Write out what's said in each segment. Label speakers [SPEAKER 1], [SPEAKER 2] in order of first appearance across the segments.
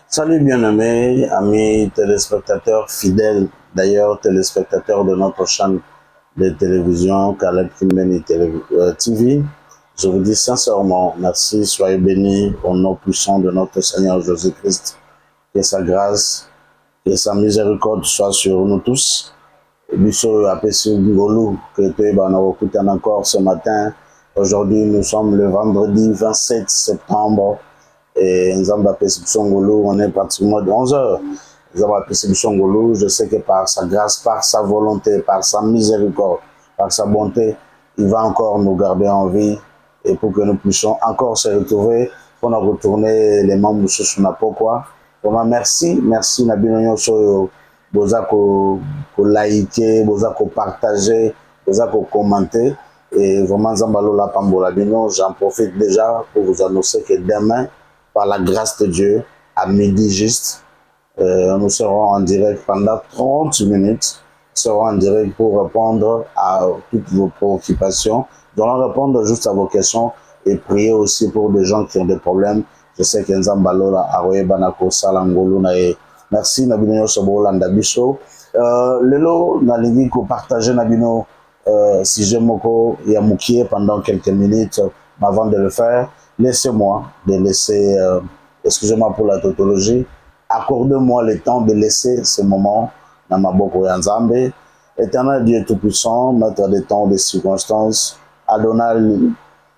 [SPEAKER 1] Salut bien-aimés, amis téléspectateurs fidèles, d'ailleurs téléspectateurs de notre chaîne de télévision Caleb Kimeni TV. Je vous dis sincèrement merci, soyez bénis au nom puissant de notre Seigneur Jésus-Christ. Que sa grâce, que sa miséricorde soit sur nous tous. Biso apesi Ngolu, que tu es encore ce matin. Aujourd'hui, nous sommes le vendredi 27 septembre. Et Nzamba Pesibsongolo, on est pratiquement de 11 heures. Nzamba Pesibsongolo, je sais que par sa grâce, par sa volonté, par sa miséricorde, par sa bonté, il va encore nous garder en vie et pour que nous puissions encore se retrouver, pour nous retourner les membres de ce pourquoi. Vraiment, merci Nabino Soyo, Bozako liker, Bozako partager, Bozako commenter. Et vraiment, Zambalo la Pambola Bino, j'en profite déjà pour vous annoncer que demain, par la grâce de Dieu, à midi juste, nous serons en direct pendant 30 minutes. Nous serons en direct pour répondre à toutes vos préoccupations. Nous allons répondre juste à vos questions et prier aussi pour des gens qui ont des problèmes. Je sais que Nzambalo la Aroye Banako Salangolo nae. Merci Nabino Sobola Ndabiso. Lelo nalingi ko partager Nabino si je moko yamukie pendant quelques minutes avant de le faire. Laissez-moi de laisser, excusez-moi pour la tautologie, accordez-moi le temps de laisser ce moment dans ma boko yanzambe. Éternel Dieu Tout-Puissant, maître des temps, des circonstances, Adonai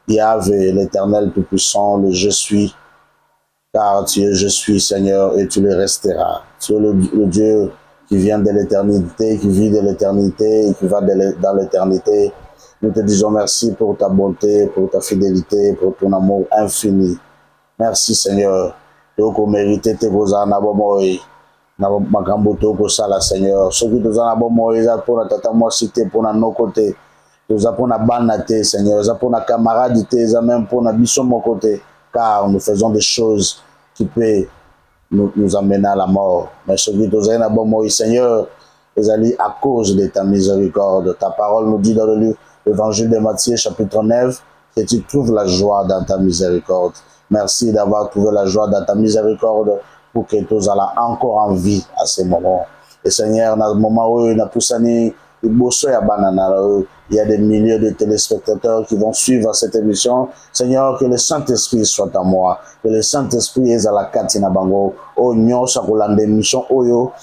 [SPEAKER 1] Yahvé, l'éternel Tout-Puissant, le je suis, car tu es je suis Seigneur et tu le resteras. Tu es le Dieu qui vient de l'éternité, qui vit de l'éternité et qui va dans l'éternité. Nous te disons merci pour ta bonté, pour ta fidélité, pour ton amour infini. Merci Seigneur. Toko mérité te goza na bomoi. Na makambo toko sala Seigneur. Ce qui nous a na bomoi za pour tata moi cité pour na nos côtés. Nous a pour na banate Seigneur, za pour na camarade za même pour na biso mon côté car nous faisons des choses qui peuvent nous amener à la mort. Mais ce qui nous a na bomoi Seigneur, Ezali à cause de ta miséricorde. Ta parole nous dit dans le livre Évangile de Matthieu, chapitre 9, que tu trouves la joie dans ta miséricorde. Merci d'avoir trouvé la joie dans ta miséricorde pour que tu sois encore en vie à ce moment. Et Seigneur, dans ce moment où il y a des milliers de téléspectateurs qui vont suivre cette émission. Seigneur, que le Saint-Esprit soit en moi, que le Saint-Esprit est à la katina bango, au nyon sakolande mission oyo,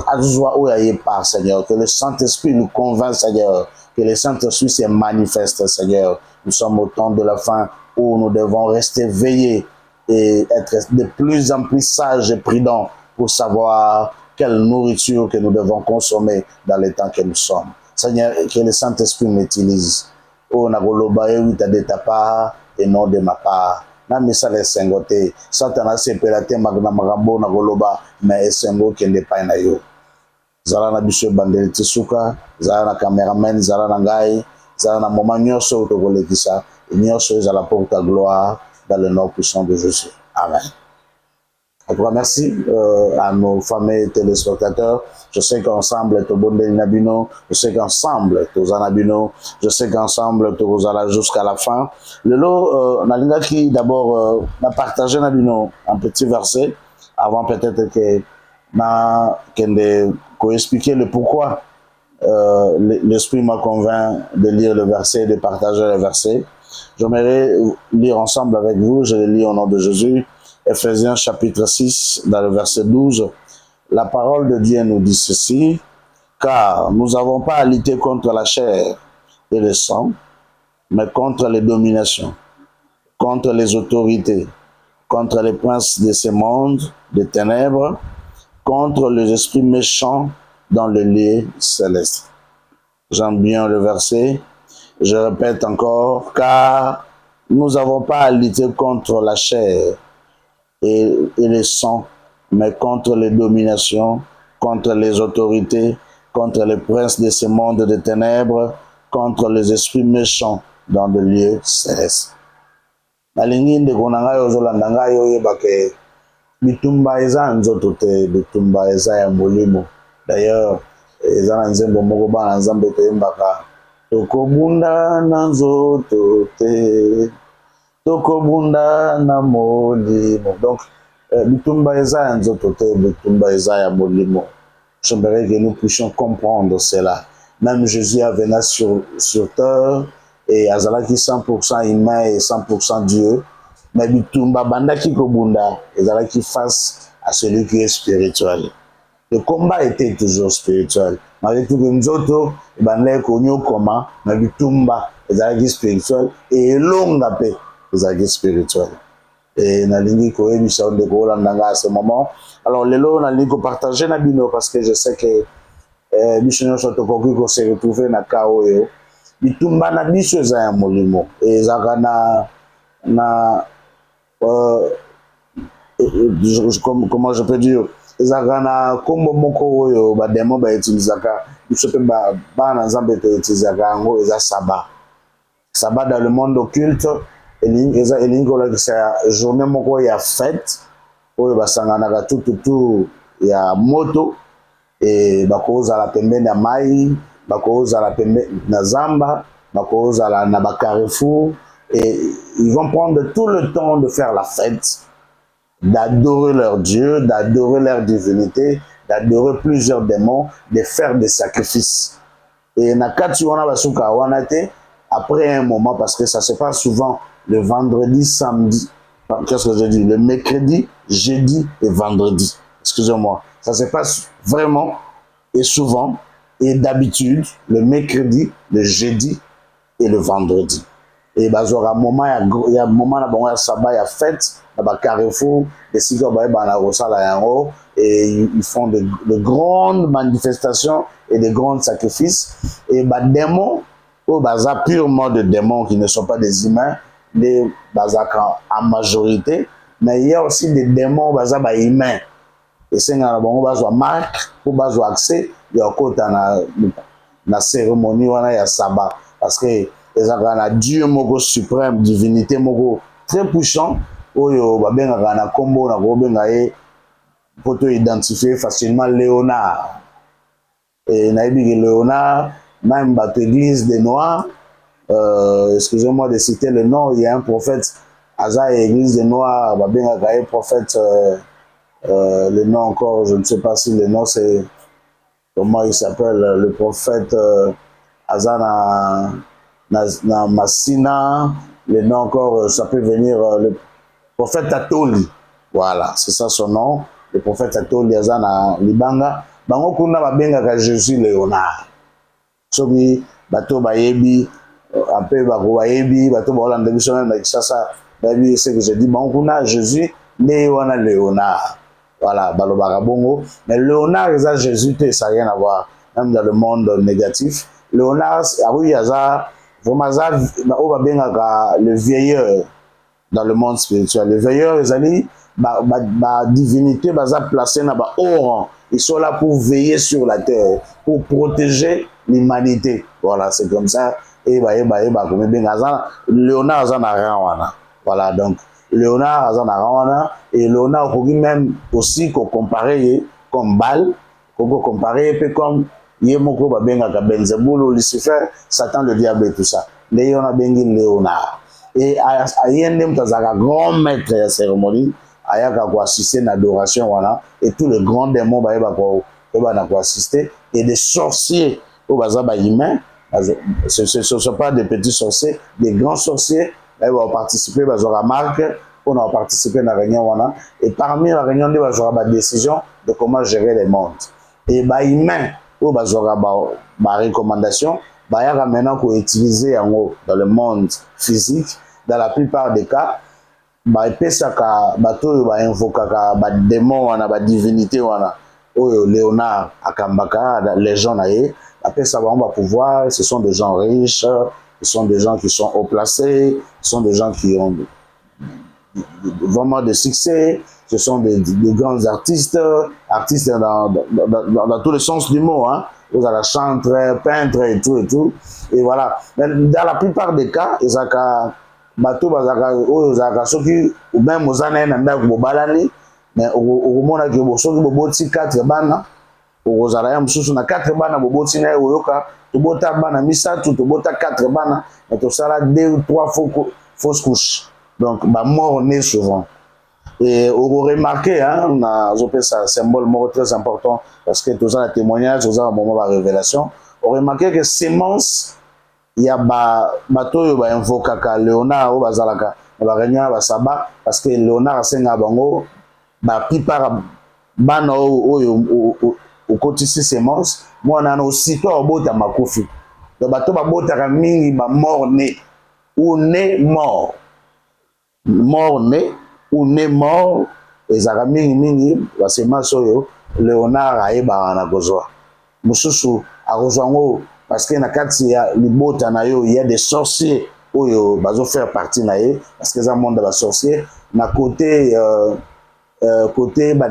[SPEAKER 1] azwa oyaye par Seigneur, que le Saint-Esprit nous convainc Seigneur, que le Saint-Esprit se manifeste Seigneur. Nous sommes au temps de la fin où nous devons rester veillés et être de plus en plus sages et prudents pour savoir quelle nourriture que nous devons consommer dans les temps que nous sommes. Seigneur, que le Saint-Esprit m'utilise. Oh, nagoloba ewita de ta part et non de ma part. Na misale sengote. Satana se pelate magna magambo nagoloba mais esengo kende pa na yo. Zala na biso bandeli tisuka, zala na cameraman, zala na ngai, zala na moment nyonso tokolekisa, nyonso ezala pour ta gloire dans le nom puissant de Jésus. Amen. Donc, merci à nos fameux téléspectateurs. Je sais qu'ensemble, tout bon Nabino. Je sais qu'ensemble, tout Nabino. Je sais qu'ensemble, tout allons jusqu'à la fin. Le lot, Nalinga qui d'abord a partagé Nabino un petit verset avant peut-être que na expliquer le pourquoi. L'esprit m'a convaincu de lire le verset, de partager le verset. J'aimerais lire ensemble avec vous. Je le lis au nom de Jésus. Ephésiens chapitre 6, dans le verset 12, la parole de Dieu nous dit ceci, car nous n'avons pas à lutter contre la chair et le sang, mais contre les dominations, contre les autorités, contre les princes de ce monde, des ténèbres, contre les esprits méchants dans le lieu céleste. J'aime bien le verset, je répète encore, car nous n'avons pas à lutter contre la chair et le sang, mais contre les dominations, contre les autorités, contre les princes de ce monde de ténèbres, contre les esprits méchants dans le lieu céleste. Nalingi ndeko na ngai ozolanda ngai oyeba ke bitumba eza nzoto te, bitumba eza ya molimo. D'ailleurs, eza na nzembo moko bana nzambe toyembaka tokobunda na nzoto te, tokobunda na molimo. Donc, bitumba eza ya nzoto te, bitumba eza ya molimo. J'aimerais que nous puissions comprendre cela. Même Jésus est venu sur terre et azalaki 100% humain et 100% Dieu. Mais bitumba bandaki kobunda ezalaki face à celui qui est spirituel. Le combat était toujours spirituel. Malgré tout que nzoto bandaki konyo koma, mais bitumba ezalaki spirituel et longa pe ezalaki spirituel. Et nalingi koyebisa ndeko olandanga à ce moment. Alors lelo nalingi ko partager na bino parce que je sais que biso nyonso tokoki ko se retrouver na ka oyo bitumba na biso eza ya molimo ezaka comment je peux dire ezaka na kombo moko oyo bademo bautilisaka biso mpe bana nzambe toutilisaka yango eza saba dans le monde occulte elingi kolakisa journée moko ya fête oyo basanganaka tututu ya moto et bakozala pembeni ya mai bakozala pembeni na zamba bakozala na bacarrefour et ils vont prendre tout le temps de faire la fête, d'adorer leur Dieu, d'adorer leur divinité, d'adorer plusieurs démons, de faire des sacrifices. Et nakati wana basuka wana te après un moment, parce que ça se passe souvent le vendredi, samedi, qu'est-ce que je dis, le mercredi, jeudi et vendredi. Excusez-moi. Ça se passe vraiment et souvent et d'habitude le mercredi, le jeudi et le vendredi. Et bazora moment il y a moment na bon ya sabbat ya fête na ba carrefour des siga ba na rosala yango et ils font de grandes manifestations et de grands sacrifices et ba démons ou baza purement de démons qui ne sont pas des humains les bazaka en majorité mais il y a aussi des démons baza ba humains et c'est na bon bazwa marque ou bazwa accès ya kota na cérémonie wana ya sabbat parce que ezaka na Dieu moko suprême, divinité moko très puissant oyo babengaka na kombo na kobenga ye poto identifier facilement Léonard. Et nayebi que Léonard même bato église des Noirs, excusez-moi de citer le nom, il y a un prophète Aza église des Noirs babengaka ye prophète le nom encore je ne sais pas si le nom c'est comment il s'appelle le prophète Aza na Massina, le nom encore, ça peut venir le prophète Atoli. Voilà, c'est ça son nom. Le prophète Atoli Azana Libanga. Bango kuna babengaka Jésus Léonard. Soki bato bayebi, après bako bayebi, bato baolanda biso même na Kinshasa, bayebi ce que je dis bango kuna Jésus Léonard. Voilà, balobaka bongo. Mais Léonard eza Jésus te ça n'a rien à voir, même dans le monde négatif. Léonard, oui, Aza vraiment le vieilleur dans le monde spirituel. Le veilleur, la divinité baza placée dans haut rang. Ils sont là pour veiller sur la terre, pour protéger l'humanité. Voilà, c'est comme ça. Et Léonard Azana. Voilà, donc Léonard Azana et Léonard même aussi qu'on comparer comme Baal, qu'on comparer comme Yemoko babengaka Belzebul, Lucifer, Satan, le diable et tout ça. Léon a bengi Léonard. Et Ayende Mtazaka, grand maître de la cérémonie, Ayaka ko assister à l'adoration, voilà. Et tous les grands démons ko assister. Et des sorciers, au bazaba humain, ce ne sont pas des petits sorciers, des grands sorciers, ils vont participer, ils auront marque, on a participé à la réunion, voilà. Et parmi la réunion, ils auront la décision de comment gérer les mondes. Et humain, ou bazora ba recommandation bayaka maintenant qu'on utiliser dans le monde physique dans la plupart des cas ba pesaka bato ba invokaka ba démon wana ba divinité wana oyo Léonard akambaka les gens naé ba pesa ba pouvoir. Ce sont des gens riches, ce sont des gens qui sont haut placés, ce sont des gens qui ont vraiment de succès. Ce sont des grands artistes dans tous les sens du mot, hein. Vous avez chanteur, peintre et tout. Et voilà. Mais dans la plupart des cas, ils ont bateau ou même aux années mais au moment où ils ont 4 bana, aux arayam na 4 bana, boboti na yoka, tobota bana misatu, tobota 4 bana, mais tout ça là 2 ou 3 fausses couches. Donc, mort né souvent. Et on remarqué, hein, on a un symbole très important parce que tout ça, un témoignage, tout ça, un moment de révélation. On remarqué que sémence, il y a bateau, il invoqué Léonard ou Bazalaka, il y a réunion à Saba parce que Léonard a senga bango, plupart bana au quotidien sémence, moi on a aussi toi au bout de ma kofi. Le bateau va bout de mingi ba mort né ou né mort, mort né ou né mort. Ezaka mingi basemence oyo Léonard ayeba na kozwa mususu akozwa ngo parce que na kati ya libota na yo il y a des sorciers oyo bazo faire partie na ye parce que ça monde ba sorcier na côté côté ba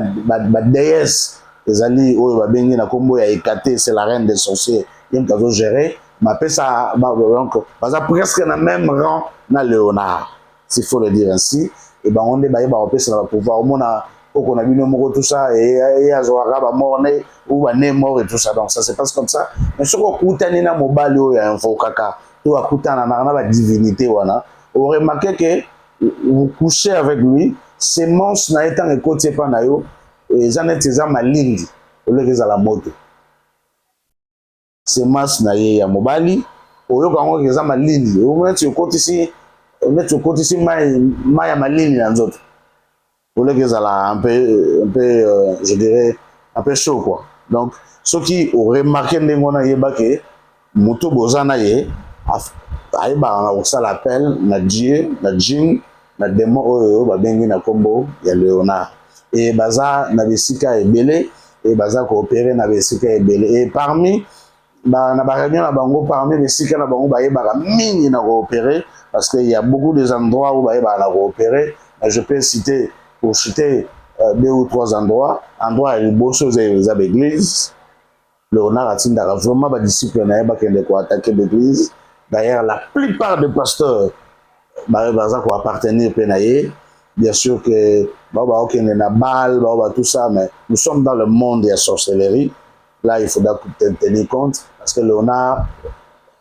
[SPEAKER 1] déesse ezali oyo ba bengi na kombo ya Hécate, c'est la reine des sorciers yem kazo gérer ma pesa donc baza presque na même rang na Léonard, s'il faut le dire ainsi. Et ben on est baillé par na pouvoir on a qu'on a vu moko tout ça et azwaka ba mort né ou ba né mort et tout ça, donc ça se passe comme ça. Mais ce qu'on kutani na mobali o ya info kaka to akutana na ba divinité wana, on remarque que vous couchez avec lui sémence na étant écouté pa na yo et janet eza malindi ole keza la moto sémence na ye ya mobali oyo kango keza malindi o mona tu kotisi tu kotisi mai ya malindi na nzoto ole keza la un peu je dirais un peu chaud quoi. Donc ceux qui ont remarqué ndengona yeba ke moto bozana ye ayeba na ça l'appel na Dieu na djinn na démon oyo ba bengi na kombo ya Léonard et baza na bisika ebele et baza coopérer na bisika ebele et parmi na ba réunion na bango parmi bisika na bango bayeba mingi na coopérer parce qu'il y a beaucoup des endroits où bayeba na coopérer. Je peux citer pour citer 2 ou 3 endroits à Liboso za l'église Léonard atindaka vraiment ba disciples na yeba kende ko attaquer l'église. D'ailleurs la plupart des pasteurs baza ko appartenir pe na ye. Bien sûr que na bal tout ça, mais nous sommes dans le monde de la sorcellerie. Là il faudra tenir compte parce que Léonard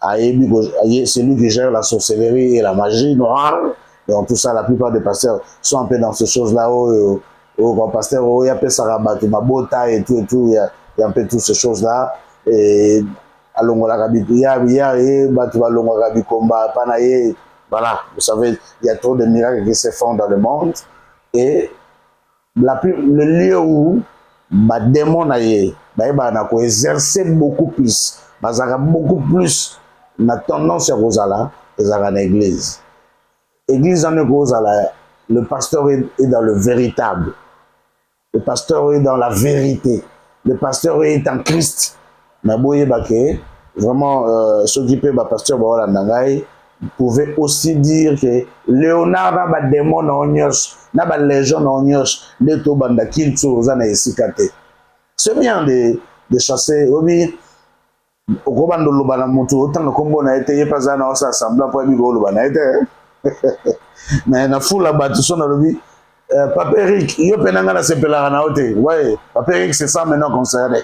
[SPEAKER 1] c'est lui qui gère la sorcellerie et la magie noire. Donc tout ça, la plupart des pasteurs sont un peu dans ces choses-là où le pasteur, il y a un peu Sarabatu, Mabota et tout, il y a un peu toutes ces choses-là. Et voilà, vous savez, il y a trop de miracles qui se font dans le monde. Et le lieu où les démons ont exercé beaucoup plus, beaucoup plus la tendance à Rosala, et à l'église. L'église en Rosala, le pasteur est dans le véritable. Le pasteur est dans la vérité. Le pasteur est en Christ. Mais vraiment, ceux qui peuvent, le pasteur pouvait aussi dire que Léonard n'a pas de démon, n'a pas de légion, c'est bien de chasser. Okobando lobana mutu otanga kombo na ete ye pazana osa assembla po bi go lobana ete mais na fula batu sona lobi Papa Eric yo penanga na sepela na ote ouais Papa Eric c'est ça maintenant concerné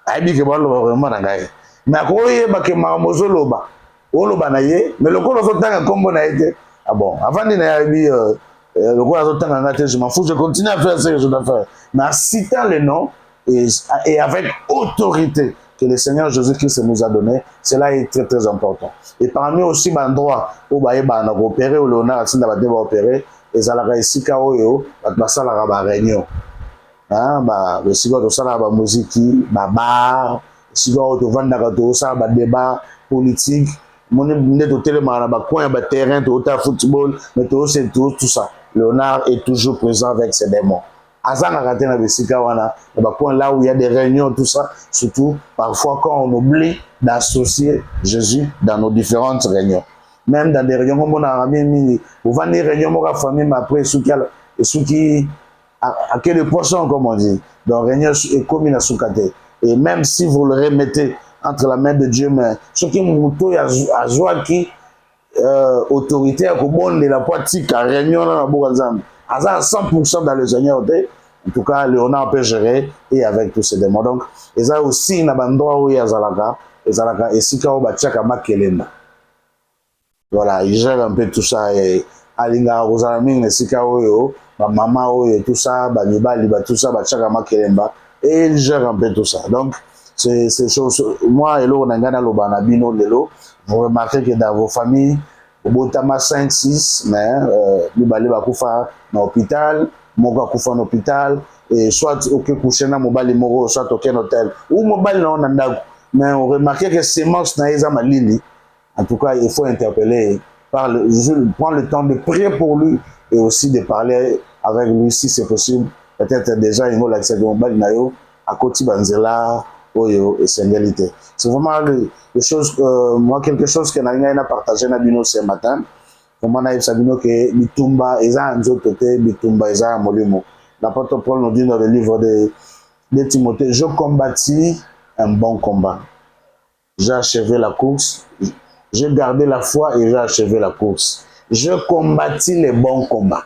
[SPEAKER 1] ai bi ke ba loba vraiment na ngai mais ko ye ba ke ma mozo loba o loba na ye mais lokolo so tanga kombo na ete ah bon avant ni na bi lokolo so tanga ngate je m'en fous, je continue à faire ce que je dois faire mais en citant le nom et avec autorité que le Seigneur Jésus-Christ nous a donné, cela est très très important. Et parmi aussi l'endroit où on a opéré, où Léonard a opéré, et ça l'a réussi à ça la réunion. Le cigare de ça la musique, bar, le cigare de vendre ça débat politique, mon est au téléphone, coin, terrain, tout football, mais tout ça. Léonard est toujours présent avec ses démons. Azan a raté na besika wana, là où il y a des réunions, tout ça, surtout parfois quand on oublie d'associer Jésus dans nos différentes réunions. Même dans des réunions comme on a ramené, vous venez des réunions de la famille, mais après, ceux qui à quel poisson, comme on dit, dans réunion est commis à Soukate. Et même si vous le remettez entre la main de Dieu, mais ceux qui m'ont à joie qui autorité à Kobon de la pratique à réunion dans la Bourgazam. À 100% dans le Seigneur, en tout cas, Léonard peut gérer et avec tous ces démons. Donc, et ça aussi, il y a un endroit où il y a Zalaka, et si quand on va Kelenda. Voilà, il gère un peu tout ça. Et Alinga, Rosalamine, et Sikao, maman et tout ça, mibali, tout ça, chaka makelemba, et il gère un peu tout ça. Donc, c'est chose. Moi, et l'eau, on a lobanabino, lelo. Vous remarquez que dans vos familles, au Botama 5, 6, mais mibali va koufa dans l'hôpital, moga koufa dans l'hôpital, et soit au coucher dans mobali moro, soit au hôtel, ou mobali dans un. Mais on remarque que ces manches n'a pas malini. En tout cas, il faut interpeller, prendre le temps de prier pour lui et aussi de parler avec lui si c'est possible. Peut-être déjà, il y a l'accès de mobile nayo à côté Banzela, Oyo et Sengalité. C'est vraiment les choses, moi, quelque chose que Nanga a partagé dans Bino ce matin. Comment on a dit que Bitumba, ils ont un autre côté, Bitumba, ils ont un molimo. L'apôtre Paul nous dit dans le livre de Timothée, je combattis un bon combat. J'ai achevé la course, j'ai gardé la foi et j'ai achevé la course. Je combattis les bons combats.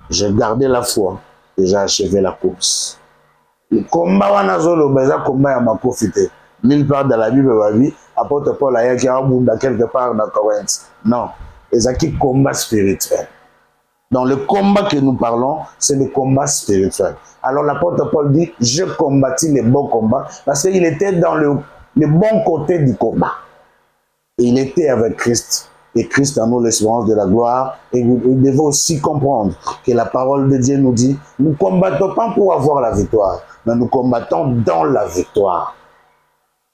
[SPEAKER 1] J'ai gardé la foi et j'ai achevé la course. Le combat wanazolo beza combat ya makofité. Nulle part dans la Bible va vie, apôtre Paul a qui a quelque part dans Corinthe. Non, c'est un combat spirituel. Dans le combat que nous parlons, c'est le combat spirituel. Alors l'apôtre Paul dit, je combattis les bons combats, parce qu'il était dans le bon côté du combat. Il était avec Christ. Et Christ a nous l'espérance de la gloire. Et vous devez aussi comprendre que la parole de Dieu nous dit, nous ne combattons pas pour avoir la victoire, mais nous combattons dans la victoire.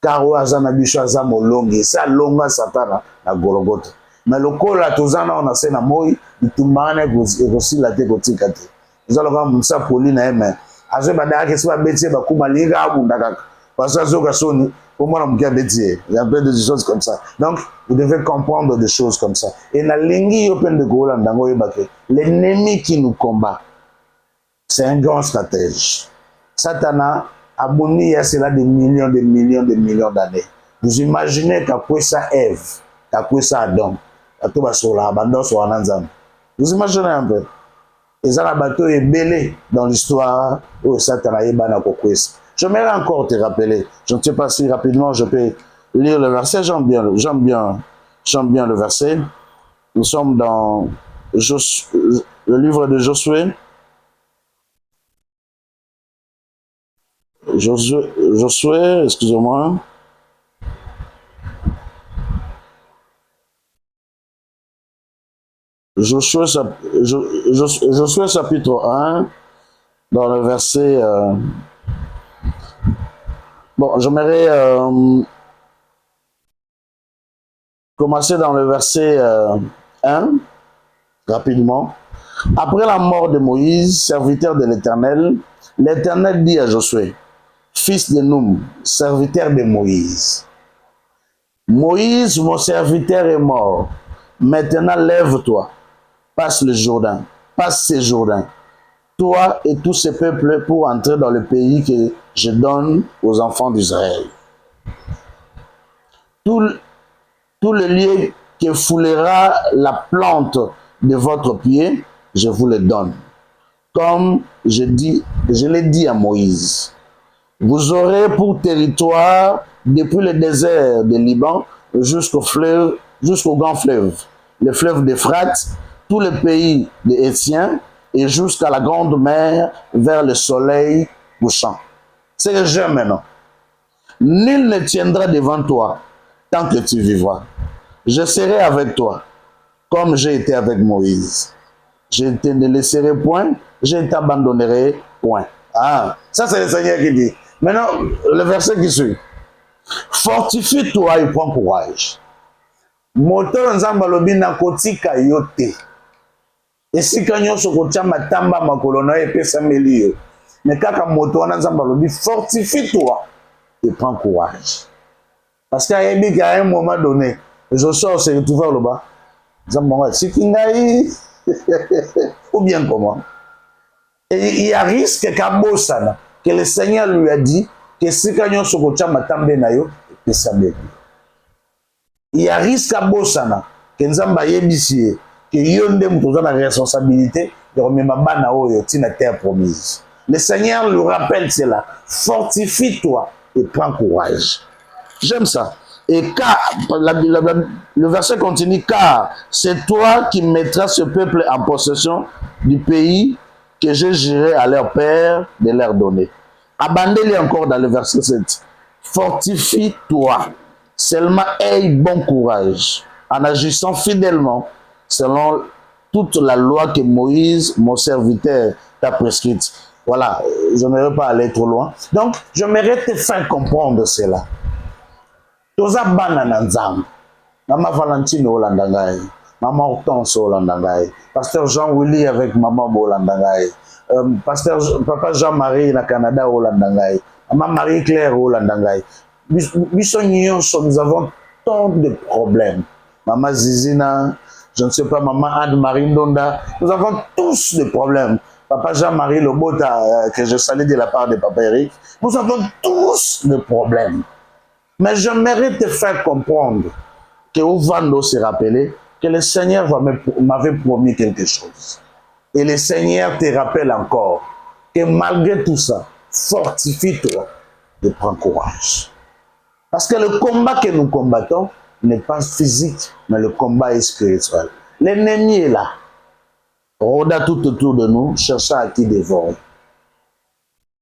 [SPEAKER 1] Car Oazana Bishaza Molongi, ça longa Satana, la Golgotha. Mais le corps là, tous en on a fait na moi, il tombane et aussi la tête côté côté. Nous allons voir Moussa Pauline aimé. Aze badaka que soit bêtier ba kumaliga abundaka. Parce que zoka soni, pour moi on me bêtier. Il y a plein de choses comme ça. Donc vous devez comprendre des choses comme ça. Et la lingi open de Golan dango yebake. L'ennemi qui nous combat, c'est un grand stratège. Satana a boni il y a cela des millions d'années. Vous imaginez qu'après ça Ève, qu'après ça Adam. Vous imaginez un peu. Et ça, la bateau est belé dans l'histoire où Satan a ébané. J'aimerais encore te rappeler. Je ne sais pas si rapidement je peux lire le verset. J'aime bien le verset. Nous sommes dans le livre de Josué. Josué, excusez-moi. Josué chapitre 1, dans le verset... bon, j'aimerais commencer dans le verset 1, rapidement. Après la mort de Moïse, serviteur de l'Éternel, l'Éternel dit à Josué, fils de Noum, serviteur de Moïse, Moïse, mon serviteur, est mort. Maintenant, lève-toi. Passe le Jourdain, passe ces Jourdains, toi et tous ces peuples pour entrer dans le pays que je donne aux enfants d'Israël. Tout le lieu que foulera la plante de votre pied, je vous le donne. Comme je l'ai dit à Moïse. Vous aurez pour territoire depuis le désert de Liban jusqu'au grand fleuve, le fleuve d'Euphrate, tout le pays des Hétiens et jusqu'à la grande mer vers le soleil couchant. C'est que j'aime maintenant. Nul ne tiendra devant toi tant que tu vivras. Je serai avec toi, comme j'ai été avec Moïse. Je ne te laisserai point, je ne t'abandonnerai point. Ah, ça c'est le Seigneur qui dit. Maintenant, le verset qui suit. Fortifie-toi et prends courage. Moto nzamba lobi na kotika yote. Esika nyonso kotia matamba makolo na epesa melio. Mais kaka moto wana nzamba lobi fortifie-toi et prends courage. Parce qu'à un moment donné, je sors se retrouver là bas. Nzamba sikingai ou bien comment. Et il y a risque kabosana que le Seigneur lui a dit que esika nyonso kotia matamba na yo epesa melio. Il y a risque à Bossana, que Nzamba yebisi, que yonde moutoza la responsabilité de remettre ma bana oyo tina terre promise. Le Seigneur lui rappelle cela. Fortifie-toi et prends courage. J'aime ça. Et car, le verset continue, car c'est toi qui mettras ce peuple en possession du pays que je jurerai à leur père de leur donner. Abandonnez encore dans le verset 7. Fortifie-toi, seulement aie bon courage, en agissant fidèlement selon toute la loi que Moïse, mon serviteur, t'a prescrite. Voilà, je ne vais pas aller trop loin. Donc, j'aimerais te faire comprendre cela. Toza bana na nzambe. Maman Valentine Olandangaï, Maman Hortense Olandangaï, Pasteur Jean-Willy avec Maman Olandangaï, Papa Jean-Marie na Canada Olandangaï, Maman Marie-Claire Olandangaï. Nous avons tant de problèmes. Maman Zizina, je ne sais pas, Maman Anne-Marie Ndonda, nous avons tous des problèmes. Papa Jean-Marie Lobota, que je salue de la part de Papa Eric, nous avons tous des problèmes. Mais j'aimerais te faire comprendre que Ovando s'est rappelé que le Seigneur m'avait promis quelque chose. Et le Seigneur te rappelle encore que malgré tout ça, fortifie-toi et prends courage. Parce que le combat que nous combattons n'est pas physique, mais le combat est spirituel. L'ennemi est là. Rôda tout autour de nous, cherchant à qui dévorer.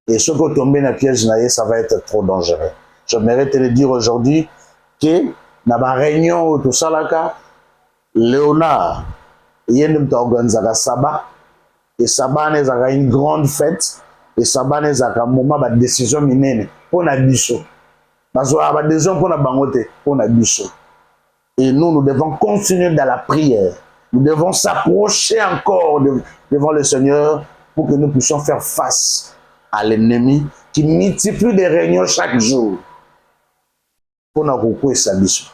[SPEAKER 1] Et ce que tomber dans le piège, ça va être trop dangereux. J'aimerais te le dire aujourd'hui que dans ma réunion, tout ça là, Léonard, il y a un sabbat, et sabbat est une grande fête, et sabbat est un moment de décision minée pour la bicho. Parce que la décision pour la bangote, pour la bicho. Et nous devons continuer dans la prière. Nous devons s'approcher encore devant le Seigneur pour que nous puissions faire face à l'ennemi qui multiplie des réunions chaque jour. Pour nous sa mission.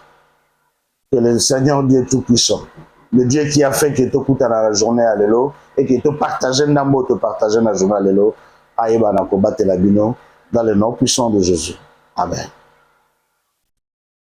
[SPEAKER 1] Que le Seigneur Dieu Tout-Puissant, le Dieu qui a fait que tu écoutes dans la journée à l'élo et que tu partages dans la journée à l'élo, aïe, dans le nom puissant de Jésus. Amen.